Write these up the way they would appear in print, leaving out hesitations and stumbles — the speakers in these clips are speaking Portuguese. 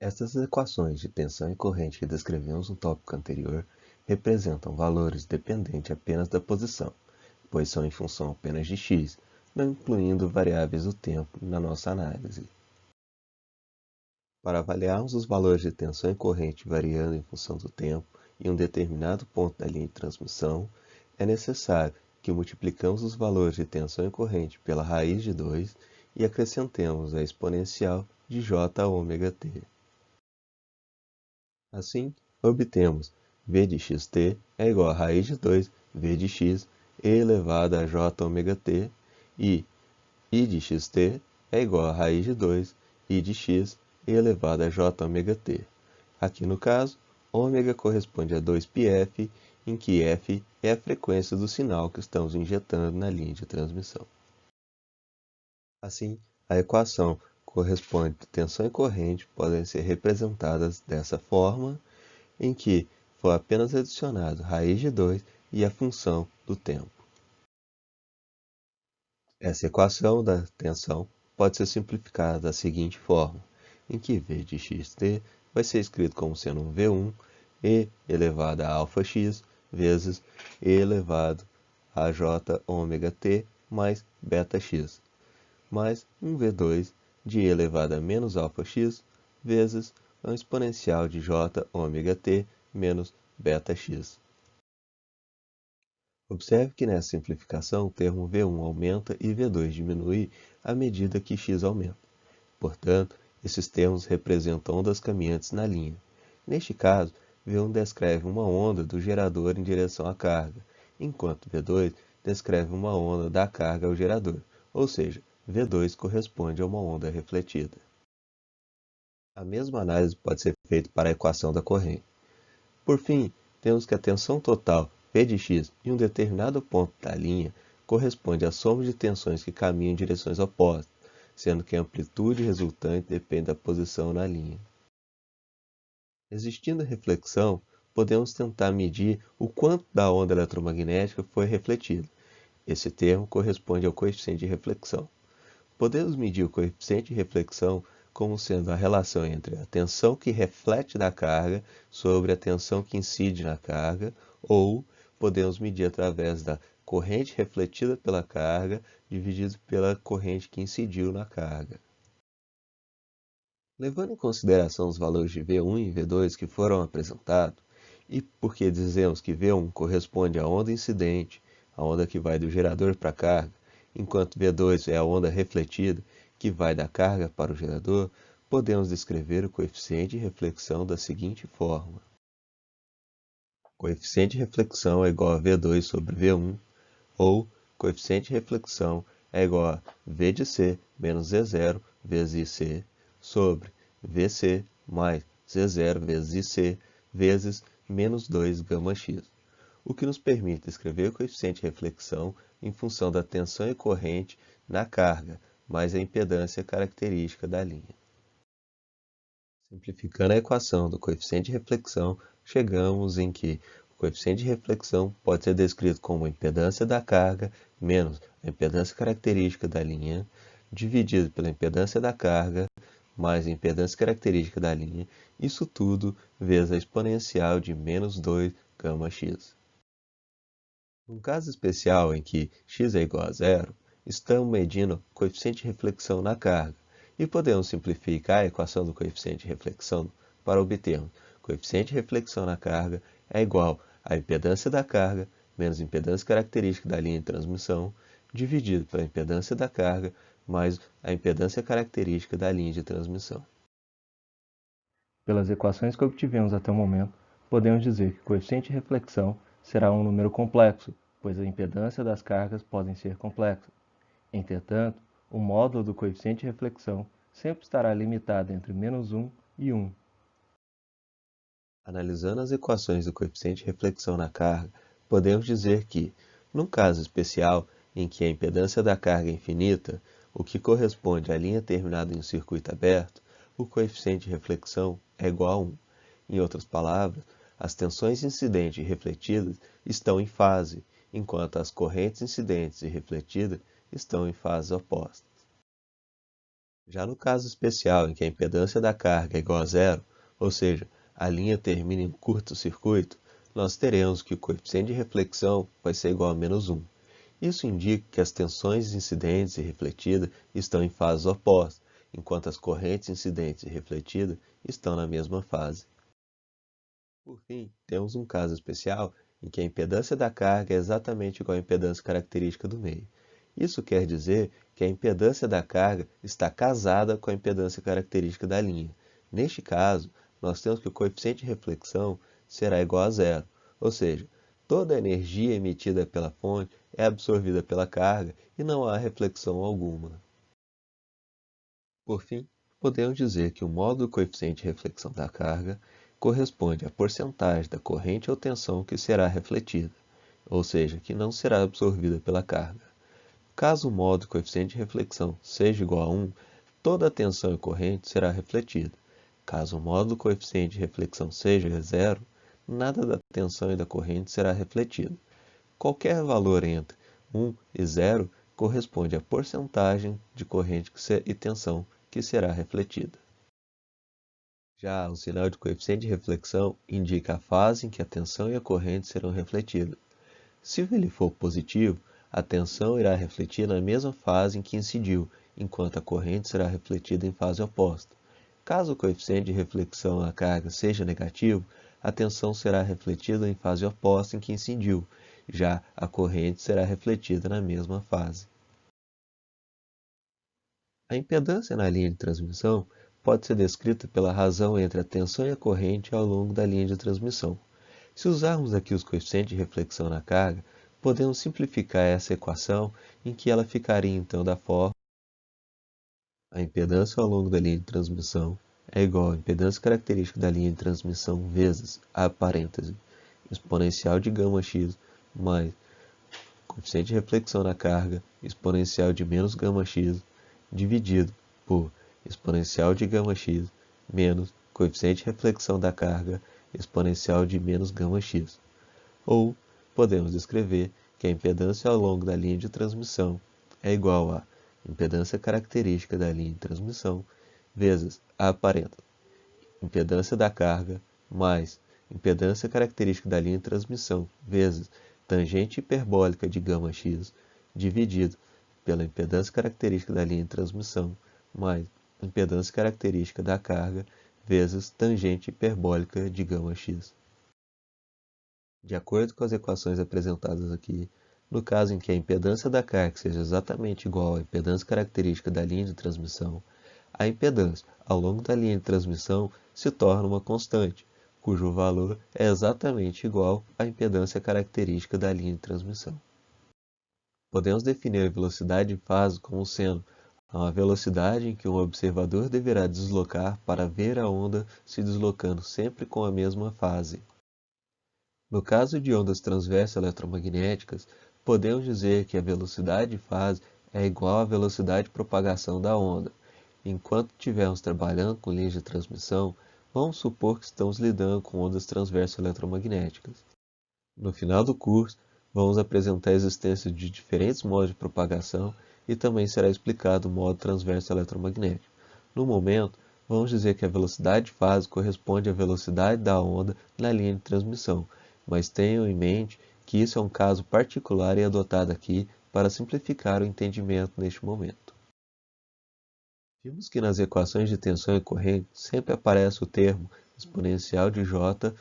Essas equações de tensão e corrente que descrevemos no tópico anterior representam valores dependentes apenas da posição, pois são em função apenas de x, não incluindo variáveis do tempo na nossa análise. Para avaliarmos os valores de tensão e corrente variando em função do tempo em um determinado ponto da linha de transmissão, é necessário que multiplicamos os valores de tensão e corrente pela raiz de 2 e acrescentemos a exponencial de jωt. Assim, obtemos v de xt é igual a raiz de 2 v de x e elevado a jωt e I de xt é igual a raiz de 2 I de x e elevado a jωt. Aqui no caso, ômega corresponde a 2πf, em que f é a frequência do sinal que estamos injetando na linha de transmissão. Assim, a equação corresponde a tensão e corrente podem ser representadas dessa forma, em que foi apenas adicionado raiz de 2 e a função do tempo. Essa equação da tensão pode ser simplificada da seguinte forma, em que v de xt vai ser escrito como sendo um V1 e elevado a αx vezes e elevado a jωt mais βx, mais um V2 de e elevado a menos αx vezes a exponencial de jωt menos βx. Observe que nessa simplificação o termo V1 aumenta e V2 diminui à medida que x aumenta. Portanto, esses termos representam ondas caminhantes na linha. Neste caso, V1 descreve uma onda do gerador em direção à carga, enquanto V2 descreve uma onda da carga ao gerador, ou seja, V2 corresponde a uma onda refletida. A mesma análise pode ser feita para a equação da corrente. Por fim, temos que a tensão total V de x em um determinado ponto da linha corresponde à soma de tensões que caminham em direções opostas, sendo que a amplitude resultante depende da posição na linha. Existindo reflexão, podemos tentar medir o quanto da onda eletromagnética foi refletida. Esse termo corresponde ao coeficiente de reflexão. Podemos medir o coeficiente de reflexão como sendo a relação entre a tensão que reflete da carga sobre a tensão que incide na carga, ou podemos medir através da corrente refletida pela carga dividido pela corrente que incidiu na carga. Levando em consideração os valores de V1 e V2 que foram apresentados, e porque dizemos que V1 corresponde à onda incidente, a onda que vai do gerador para a carga, enquanto V2 é a onda refletida, que vai da carga para o gerador, podemos descrever o coeficiente de reflexão da seguinte forma. O coeficiente de reflexão é igual a V2 sobre V1, ou coeficiente de reflexão é igual a V de C menos Z0 vezes IC sobre VC mais Z0 vezes IC vezes menos 2 γx, o que nos permite escrever o coeficiente de reflexão em função da tensão e corrente na carga, mais a impedância característica da linha. Simplificando a equação do coeficiente de reflexão, chegamos em que o coeficiente de reflexão pode ser descrito como a impedância da carga menos a impedância característica da linha, dividido pela impedância da carga mais a impedância característica da linha, isso tudo vezes a exponencial de menos 2 γx. Num caso especial em que x é igual a zero, estamos medindo o coeficiente de reflexão na carga, e podemos simplificar a equação do coeficiente de reflexão para obtermos o coeficiente de reflexão na carga é igual à impedância da carga menos a impedância característica da linha de transmissão, dividido pela impedância da carga mais a impedância característica da linha de transmissão. Pelas equações que obtivemos até o momento, podemos dizer que o coeficiente de reflexão será um número complexo, pois a impedância das cargas podem ser complexas. Entretanto, o módulo do coeficiente de reflexão sempre estará limitado entre -1 e 1. Analisando as equações do coeficiente de reflexão na carga, podemos dizer que, num caso especial em que a impedância da carga é infinita, o que corresponde à linha terminada em um circuito aberto, o coeficiente de reflexão é igual a 1. Em outras palavras, as tensões incidentes e refletidas estão em fase, enquanto as correntes incidentes e refletidas estão em fases opostas. Já no caso especial em que a impedância da carga é igual a zero, ou seja, a linha termina em curto-circuito, nós teremos que o coeficiente de reflexão vai ser igual a -1. Isso indica que as tensões incidentes e refletidas estão em fases opostas, enquanto as correntes incidentes e refletidas estão na mesma fase. Por fim, temos um caso especial em que a impedância da carga é exatamente igual à impedância característica do meio. Isso quer dizer que a impedância da carga está casada com a impedância característica da linha. Neste caso, nós temos que o coeficiente de reflexão será igual a zero, ou seja, toda a energia emitida pela fonte é absorvida pela carga e não há reflexão alguma. Por fim, podemos dizer que o módulo do coeficiente de reflexão da carga corresponde à porcentagem da corrente ou tensão que será refletida, ou seja, que não será absorvida pela carga. Caso o módulo do coeficiente de reflexão seja igual a 1, toda a tensão e corrente será refletida. Caso o módulo do coeficiente de reflexão seja zero, nada da tensão e da corrente será refletido. Qualquer valor entre 1 e 0 corresponde à porcentagem de corrente e tensão que será refletida. Já o sinal de coeficiente de reflexão indica a fase em que a tensão e a corrente serão refletidas. Se ele for positivo, a tensão irá refletir na mesma fase em que incidiu, enquanto a corrente será refletida em fase oposta. Caso o coeficiente de reflexão da carga seja negativo, a tensão será refletida em fase oposta em que incidiu, já a corrente será refletida na mesma fase. A impedância na linha de transmissão pode ser descrita pela razão entre a tensão e a corrente ao longo da linha de transmissão. Se usarmos aqui os coeficientes de reflexão na carga, podemos simplificar essa equação em que ela ficaria então da forma: a impedância ao longo da linha de transmissão é igual à impedância característica da linha de transmissão vezes a parêntese exponencial de γx mais coeficiente de reflexão na carga exponencial de menos γx dividido por exponencial de γx menos coeficiente de reflexão da carga exponencial de menos γx. Ou podemos escrever que a impedância ao longo da linha de transmissão é igual a impedância característica da linha de transmissão vezes a parêntese impedância da carga mais impedância característica da linha de transmissão vezes tangente hiperbólica de γx dividido pela impedância característica da linha de transmissão mais impedância característica da carga vezes tangente hiperbólica de γx. De acordo com as equações apresentadas aqui, no caso em que a impedância da carga seja exatamente igual à impedância característica da linha de transmissão, a impedância ao longo da linha de transmissão se torna uma constante, cujo valor é exatamente igual à impedância característica da linha de transmissão. Podemos definir a velocidade de fase como sendo a velocidade em que um observador deverá deslocar para ver a onda se deslocando sempre com a mesma fase. No caso de ondas transversas eletromagnéticas, podemos dizer que a velocidade de fase é igual à velocidade de propagação da onda. Enquanto estivermos trabalhando com linhas de transmissão, vamos supor que estamos lidando com ondas transversas eletromagnéticas. No final do curso, vamos apresentar a existência de diferentes modos de propagação e também será explicado o modo transverso eletromagnético. No momento, vamos dizer que a velocidade de fase corresponde à velocidade da onda na linha de transmissão, mas tenham em mente que isso é um caso particular e adotado aqui para simplificar o entendimento neste momento. Vimos que nas equações de tensão e corrente sempre aparece o termo exponencial de J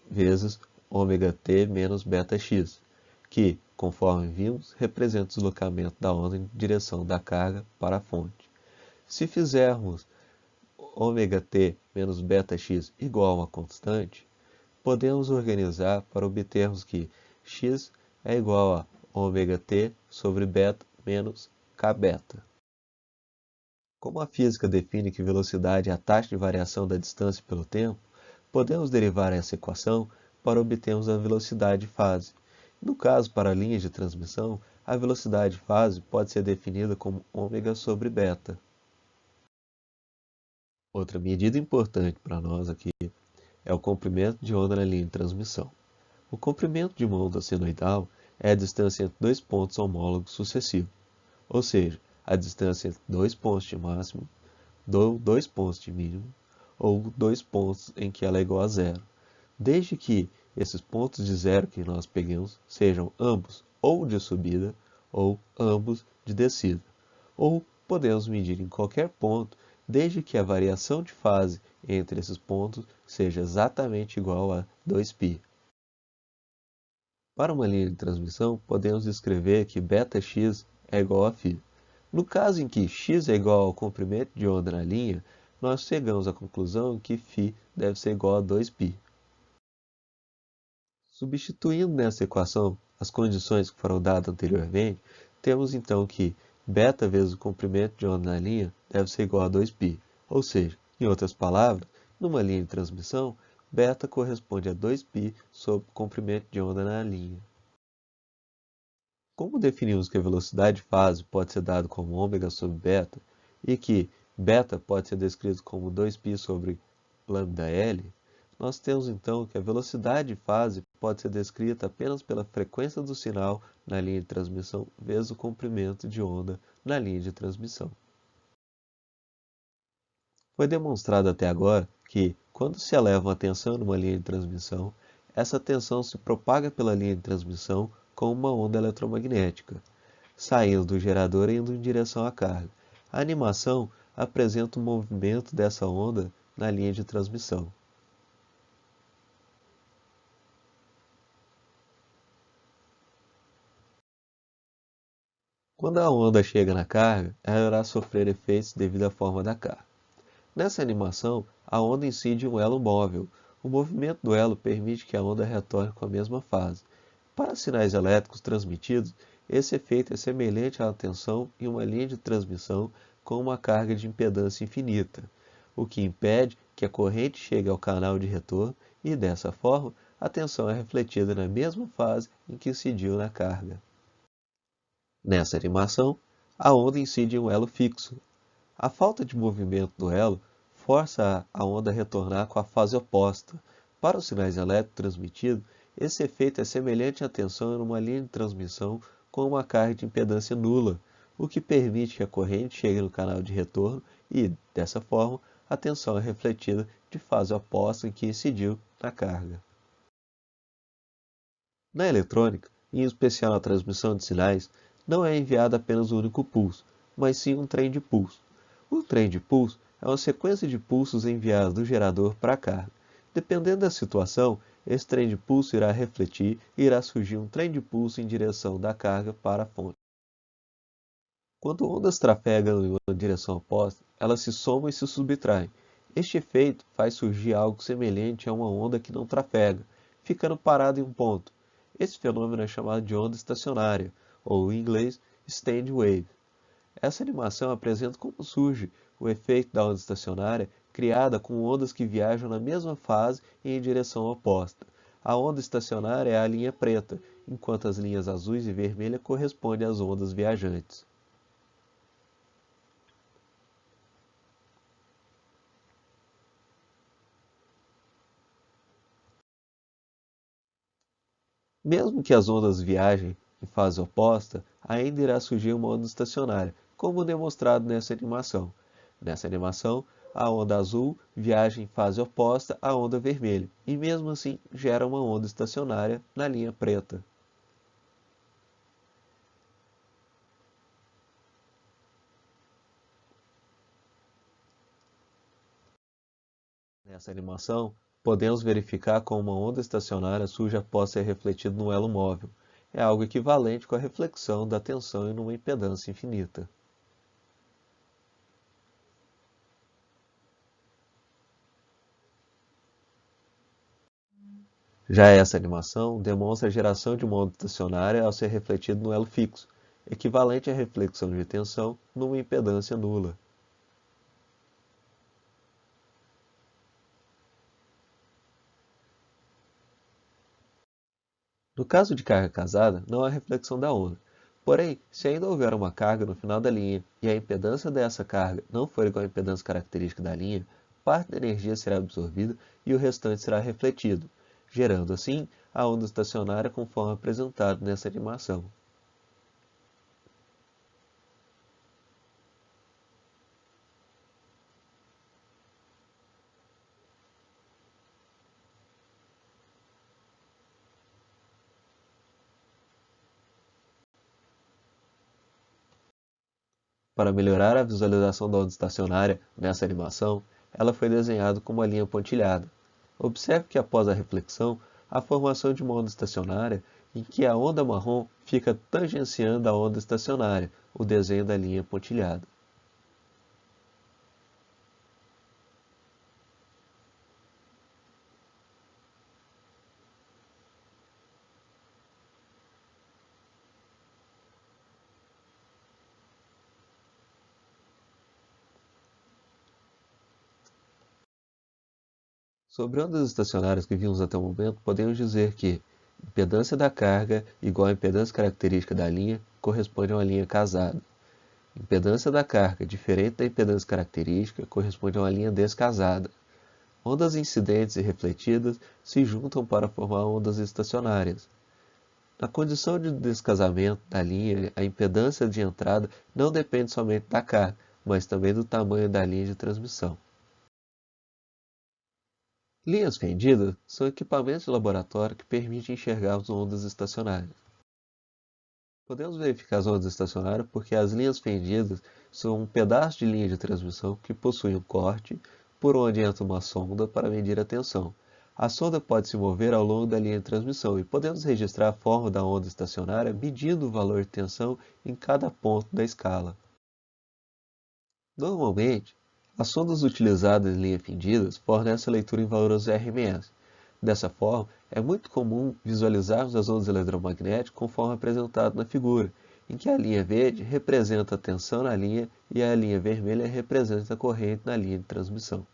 vezes ômega-t menos beta-x, que, conforme vimos, representa o deslocamento da onda em direção da carga para a fonte. Se fizermos ômega-t menos beta-x igual a uma constante, podemos organizar para obtermos que x é igual a ômega-t sobre beta menos k-beta. Como a física define que velocidade é a taxa de variação da distância pelo tempo, podemos derivar essa equação para obtermos a velocidade de fase. No caso, para linhas de transmissão, a velocidade de fase pode ser definida como ômega sobre beta. Outra medida importante para nós aqui é o comprimento de onda na linha de transmissão. O comprimento de uma onda senoidal é a distância entre dois pontos homólogos sucessivos, ou seja, a distância entre dois pontos de máximo dou 2 pontos de mínimo, ou 2 pontos em que ela é igual a zero, desde que esses pontos de zero que nós peguemos sejam ambos ou de subida ou ambos de descida. Ou podemos medir em qualquer ponto, desde que a variação de fase entre esses pontos seja exatamente igual a 2π. Para uma linha de transmissão, podemos escrever que βx é igual a φ. No caso em que x é igual ao comprimento de onda na linha, nós chegamos à conclusão que φ deve ser igual a 2π. Substituindo nessa equação as condições que foram dadas anteriormente, temos então que β vezes o comprimento de onda na linha deve ser igual a 2π. Ou seja, em outras palavras, numa linha de transmissão, β corresponde a 2π sobre o comprimento de onda na linha. Como definimos que a velocidade de fase pode ser dada como ω sobre β e que β pode ser descrito como 2π sobre λL, nós temos então que a velocidade de fase pode ser descrita apenas pela frequência do sinal na linha de transmissão vezes o comprimento de onda na linha de transmissão. Foi demonstrado até agora que, quando se eleva uma tensão numa linha de transmissão, essa tensão se propaga pela linha de transmissão como uma onda eletromagnética, saindo do gerador e indo em direção à carga. A animação apresenta o movimento dessa onda na linha de transmissão. Quando a onda chega na carga, ela irá sofrer efeitos devido à forma da carga. Nessa animação, a onda incide em um elo móvel. O movimento do elo permite que a onda retorne com a mesma fase. Para sinais elétricos transmitidos, esse efeito é semelhante à tensão em uma linha de transmissão com uma carga de impedância infinita, o que impede que a corrente chegue ao canal de retorno e, dessa forma, a tensão é refletida na mesma fase em que incidiu na carga. Nessa animação, a onda incide em um elo fixo. A falta de movimento do elo força a onda a retornar com a fase oposta. Para os sinais elétricos transmitidos, esse efeito é semelhante à tensão em uma linha de transmissão com uma carga de impedância nula, o que permite que a corrente chegue no canal de retorno e, dessa forma, a tensão é refletida de fase oposta em que incidiu na carga. Na eletrônica, em especial na transmissão de sinais, não é enviado apenas um único pulso, mas sim um trem de pulso. O trem de pulso é uma sequência de pulsos enviados do gerador para a carga. Dependendo da situação, esse trem de pulso irá refletir e irá surgir um trem de pulso em direção da carga para a fonte. Quando ondas trafegam em uma direção oposta, elas se somam e se subtraem. Este efeito faz surgir algo semelhante a uma onda que não trafega, ficando parada em um ponto. Esse fenômeno é chamado de onda estacionária, ou em inglês, stand wave. Essa animação apresenta como surge o efeito da onda estacionária criada com ondas que viajam na mesma fase e em direção oposta. A onda estacionária é a linha preta, enquanto as linhas azuis e vermelhas correspondem às ondas viajantes. Mesmo que as ondas viajem em fase oposta, ainda irá surgir uma onda estacionária, como demonstrado nessa animação. Nessa animação, a onda azul viaja em fase oposta à onda vermelha, e mesmo assim gera uma onda estacionária na linha preta. Nessa animação, podemos verificar como uma onda estacionária surge após ser refletida num elo móvel. É algo equivalente com a reflexão da tensão em uma impedância infinita. Já essa animação demonstra a geração de uma onda estacionária ao ser refletida no elo fixo, equivalente à reflexão de tensão numa impedância nula. No caso de carga casada, não há reflexão da onda. Porém, se ainda houver uma carga no final da linha e a impedância dessa carga não for igual à impedância característica da linha, parte da energia será absorvida e o restante será refletido, gerando assim a onda estacionária conforme apresentado nessa animação. para melhorar a visualização da onda estacionária nessa animação, ela foi desenhada com uma linha pontilhada. Observe que após a reflexão, a formação de uma onda estacionária em que a onda marrom fica tangenciando a onda estacionária, o desenho da linha pontilhada. Sobre ondas estacionárias que vimos até o momento, podemos dizer que impedância da carga igual à impedância característica da linha corresponde a uma linha casada. Impedância da carga diferente da impedância característica corresponde a uma linha descasada. Ondas incidentes e refletidas se juntam para formar ondas estacionárias. Na condição de descasamento da linha, a impedância de entrada não depende somente da carga, mas também do tamanho da linha de transmissão. Linhas fendidas são equipamentos de laboratório que permitem enxergar as ondas estacionárias. Podemos verificar as ondas estacionárias porque as linhas fendidas são um pedaço de linha de transmissão que possui um corte por onde entra uma sonda para medir a tensão. A sonda pode se mover ao longo da linha de transmissão e podemos registrar a forma da onda estacionária medindo o valor de tensão em cada ponto da escala. Normalmente, as sondas utilizadas em linhas fendidas fornecem a leitura em valores RMS. Dessa forma, é muito comum visualizarmos as ondas eletromagnéticas conforme apresentado na figura, em que a linha verde representa a tensão na linha e a linha vermelha representa a corrente na linha de transmissão.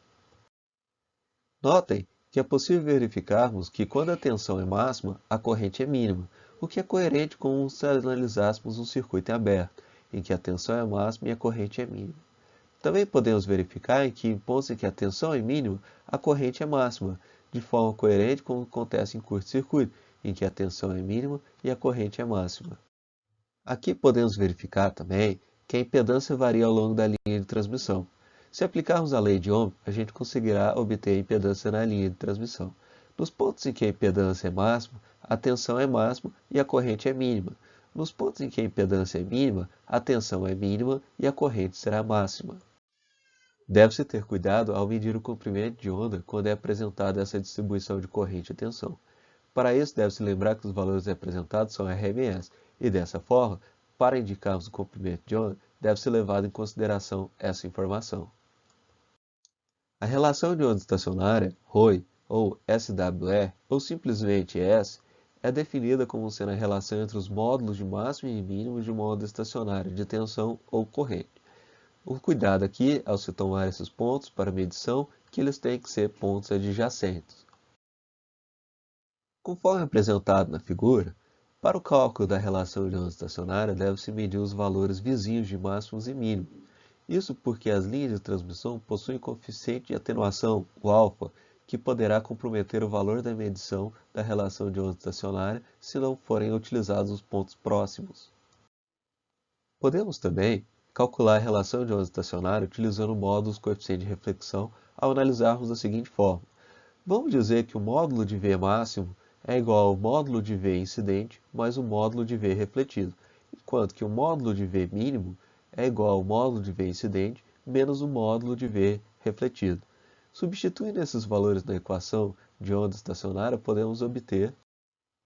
Notem que é possível verificarmos que quando a tensão é máxima, a corrente é mínima, o que é coerente com se analisássemos um circuito em aberto, em que a tensão é máxima e a corrente é mínima. Também podemos verificar que em pontos em que a tensão é mínima, a corrente é máxima, de forma coerente com o que acontece em curto-circuito, em que a tensão é mínima e a corrente é máxima. Aqui podemos verificar também que a impedância varia ao longo da linha de transmissão. Se aplicarmos a lei de Ohm, a gente conseguirá obter a impedância na linha de transmissão. Nos pontos em que a impedância é máxima, a tensão é máxima e a corrente é mínima. Nos pontos em que a impedância é mínima, a tensão é mínima e a corrente será máxima. Deve-se ter cuidado ao medir o comprimento de onda quando é apresentada essa distribuição de corrente e tensão. Para isso, deve-se lembrar que os valores representados são RMS, e dessa forma, para indicarmos o comprimento de onda, deve-se levar em consideração essa informação. A relação de onda estacionária, ρ, ou SWR, ou simplesmente S, é definida como sendo a relação entre os módulos de máximo e mínimo de uma onda estacionária de tensão ou corrente. O cuidado aqui, ao se tomar esses pontos para medição, que eles têm que ser pontos adjacentes. Conforme apresentado na figura, para o cálculo da relação de onda estacionária deve-se medir os valores vizinhos de máximos e mínimos. Isso porque as linhas de transmissão possuem coeficiente de atenuação, o alfa, que poderá comprometer o valor da medição da relação de onda estacionária se não forem utilizados os pontos próximos. Podemos também calcular a relação de onda estacionária utilizando o módulo dos coeficientes de reflexão ao analisarmos da seguinte forma. Vamos dizer que o módulo de V máximo é igual ao módulo de V incidente mais o módulo de V refletido, enquanto que o módulo de V mínimo é igual ao módulo de V incidente menos o módulo de V refletido. Substituindo esses valores na equação de onda estacionária, podemos obter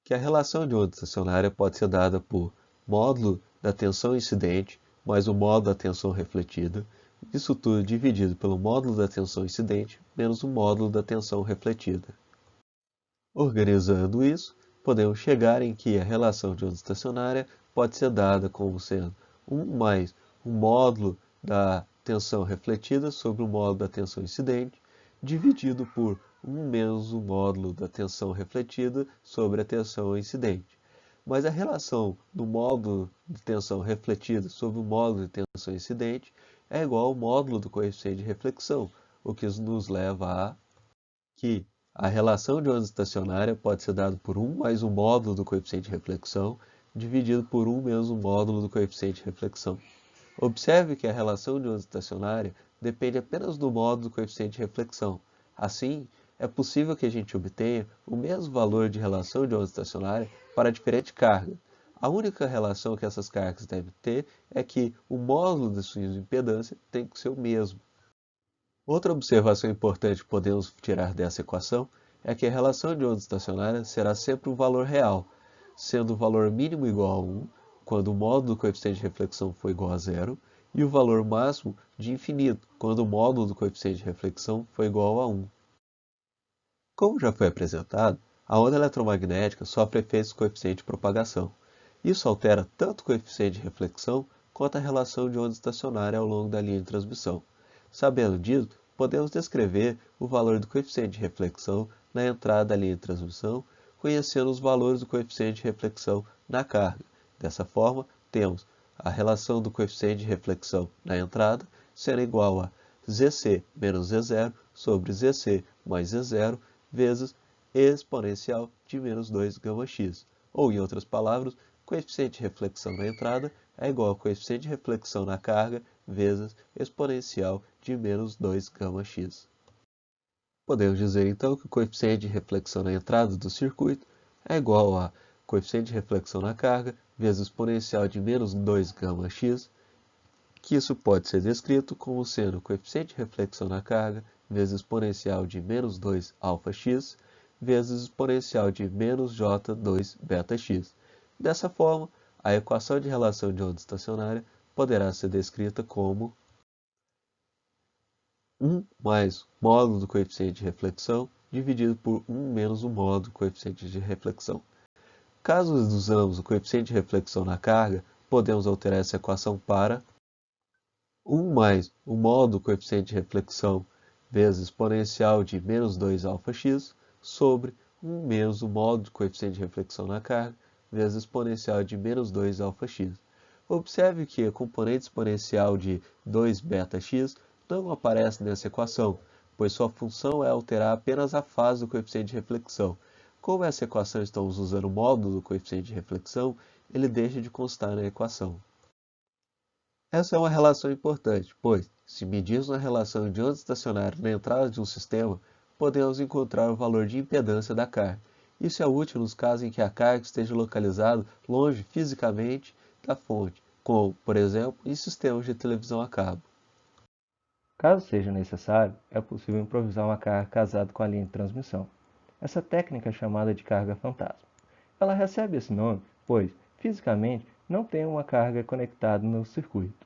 que a relação de onda estacionária pode ser dada por módulo da tensão incidente mais o módulo da tensão refletida, isso tudo dividido pelo módulo da tensão incidente menos o módulo da tensão refletida. Organizando isso, podemos chegar em que a relação de onda estacionária pode ser dada como sendo 1 mais o módulo da tensão refletida sobre o módulo da tensão incidente, dividido por 1 menos o módulo da tensão refletida sobre a tensão incidente. Mas a relação do módulo de tensão refletida sobre o módulo de tensão incidente é igual ao módulo do coeficiente de reflexão, o que nos leva a que a relação de onda estacionária pode ser dada por 1 mais o módulo do coeficiente de reflexão, dividido por 1 menos o módulo do coeficiente de reflexão. Observe que a relação de onda estacionária depende apenas do módulo do coeficiente de reflexão. Assim, é possível que a gente obtenha o mesmo valor de relação de onda estacionária para diferente carga. A única relação que essas cargas devem ter é que o módulo de sua impedância tem que ser o mesmo. Outra observação importante que podemos tirar dessa equação é que a relação de onda estacionária será sempre um valor real, sendo o valor mínimo igual a 1, quando o módulo do coeficiente de reflexão for igual a zero, e o valor máximo de infinito, quando o módulo do coeficiente de reflexão for igual a 1. Como já foi apresentado, a onda eletromagnética sofre efeitos do coeficiente de propagação. Isso altera tanto o coeficiente de reflexão quanto a relação de onda estacionária ao longo da linha de transmissão. Sabendo disso, podemos descrever o valor do coeficiente de reflexão na entrada da linha de transmissão, conhecendo os valores do coeficiente de reflexão na carga. Dessa forma, temos a relação do coeficiente de reflexão na entrada sendo igual a Zc menos Z0 sobre Zc mais Z0 vezes exponencial de menos 2 γx. Ou, em outras palavras, o coeficiente de reflexão na entrada é igual ao coeficiente de reflexão na carga vezes exponencial de menos 2 γx. Podemos dizer então que o coeficiente de reflexão na entrada do circuito é igual a coeficiente de reflexão na carga vezes exponencial de menos 2 γx, que isso pode ser descrito como sendo o coeficiente de reflexão na carga vezes exponencial de menos 2 αx vezes exponencial de menos j2 βx. Dessa forma, a equação de relação de onda estacionária poderá ser descrita como 1 mais o módulo do coeficiente de reflexão dividido por 1 menos o módulo do coeficiente de reflexão. Caso usamos o coeficiente de reflexão na carga, podemos alterar essa equação para 1 mais o módulo do coeficiente de reflexão vezes exponencial de menos 2 αx sobre 1 menos o módulo do coeficiente de reflexão na carga vezes exponencial de menos 2 αx. Observe que a componente exponencial de 2 βx não aparece nessa equação, pois sua função é alterar apenas a fase do coeficiente de reflexão. Como essa equação estamos usando o módulo do coeficiente de reflexão, ele deixa de constar na equação. Essa é uma relação importante, pois, se medirmos a relação de onda estacionária na entrada de um sistema, podemos encontrar o valor de impedância da carga. Isso é útil nos casos em que a carga esteja localizada longe fisicamente da fonte, como, por exemplo, em sistemas de televisão a cabo. Caso seja necessário, é possível improvisar uma carga casada com a linha de transmissão. Essa técnica é chamada de carga fantasma. Ela recebe esse nome, pois, fisicamente, não tem uma carga conectada no circuito.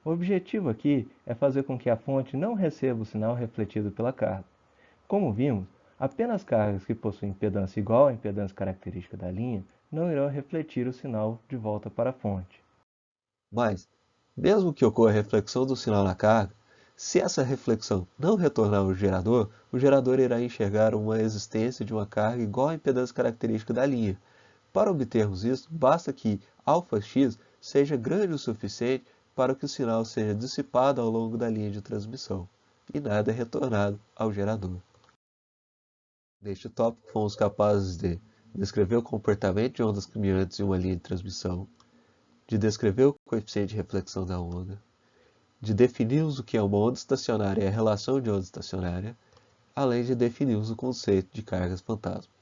O objetivo aqui é fazer com que a fonte não receba o sinal refletido pela carga. Como vimos, apenas cargas que possuem impedância igual à impedância característica da linha não irão refletir o sinal de volta para a fonte. Mas, mesmo que ocorra reflexão do sinal na carga, se essa reflexão não retornar ao gerador, o gerador irá enxergar uma existência de uma carga igual à impedância característica da linha. Para obtermos isso, basta que αx seja grande o suficiente para que o sinal seja dissipado ao longo da linha de transmissão, e nada é retornado ao gerador. Neste tópico, fomos capazes de descrever o comportamento de ondas caminhantes em uma linha de transmissão, de descrever o coeficiente de reflexão da onda, de definirmos o que é uma onda estacionária e a relação de onda estacionária, além de definirmos o conceito de cargas fantasma.